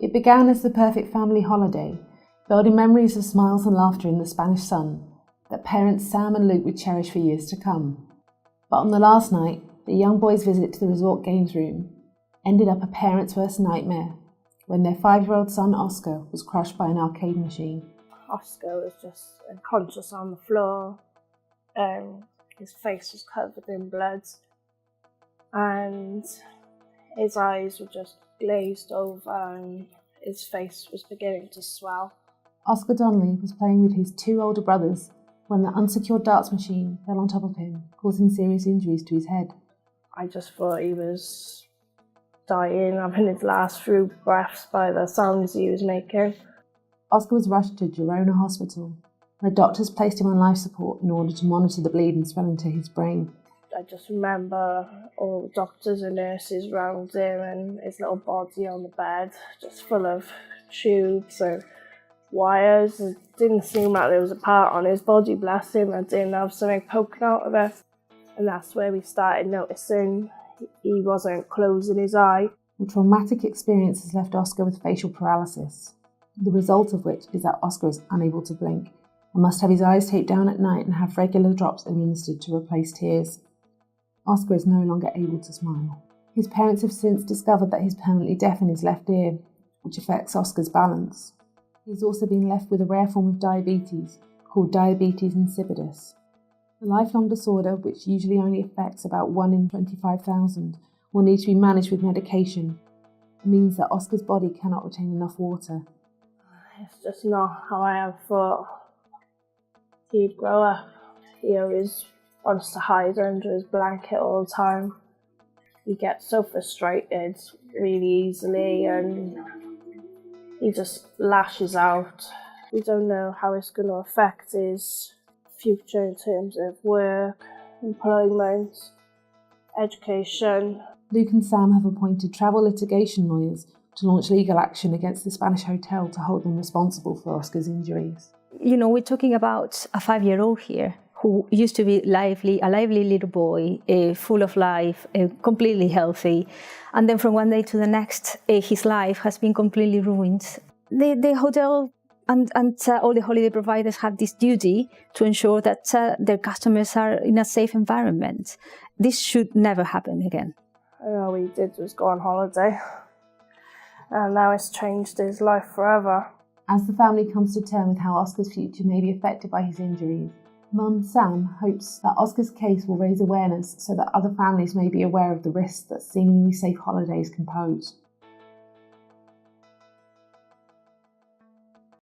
It began as the perfect family holiday, building memories of smiles and laughter in the Spanish sun that parents Sam and Luke would cherish for years to come. But on the last night, the young boys' visit to the resort games room ended up a parent's worst nightmare when their 5-year-old son Oscar was crushed by an arcade machine. Oscar was just unconscious on the floor. His face was covered in blood and his eyes were just glazed over and his face was beginning to swell. Oscar Donnelly was playing with his 2 older brothers when the unsecured darts machine fell on top of him, causing serious injuries to his head. I just thought he was dying, having his last few breaths by the sounds he was making. Oscar was rushed to Girona Hospital, where doctors placed him on life support in order to monitor the bleed and swelling to his brain. I just remember all the doctors and nurses around him and his little body on the bed, just full of tubes and wires. It didn't seem like there was a part on his body, bless him. I didn't have something poking out of it. And that's where we started noticing he wasn't closing his eye. The traumatic experience has left Oscar with facial paralysis, the result of which is that Oscar is unable to blink and must have his eyes taped down at night and have regular drops administered to replace tears. Oscar is no longer able to smile. His parents have since discovered that he's permanently deaf in his left ear, which affects Oscar's balance. He's also been left with a rare form of diabetes called diabetes insipidus. The lifelong disorder, which usually only affects about 1 in 25,000, will need to be managed with medication. It means that Oscar's body cannot retain enough water. It's just not how I ever thought he'd grow up. He always wants to hide under his blanket all the time. He gets so frustrated really easily and he just lashes out. We don't know how it's going to affect his future in terms of work, employment, education. Luke and Sam have appointed travel litigation lawyers to launch legal action against the Spanish hotel to hold them responsible for Oscar's injuries. You know, we're talking about a 5-year-old here who used to be a lively little boy, full of life, completely healthy. And then from one day to the next, his life has been completely ruined. The hotel and all the holiday providers have this duty to ensure that their customers are in a safe environment. This should never happen again. All we did was go on holiday, and now it's changed his life forever. As the family comes to terms with how Oscar's future may be affected by his injuries, Mum Sam hopes that Oscar's case will raise awareness so that other families may be aware of the risks that seemingly safe holidays can pose.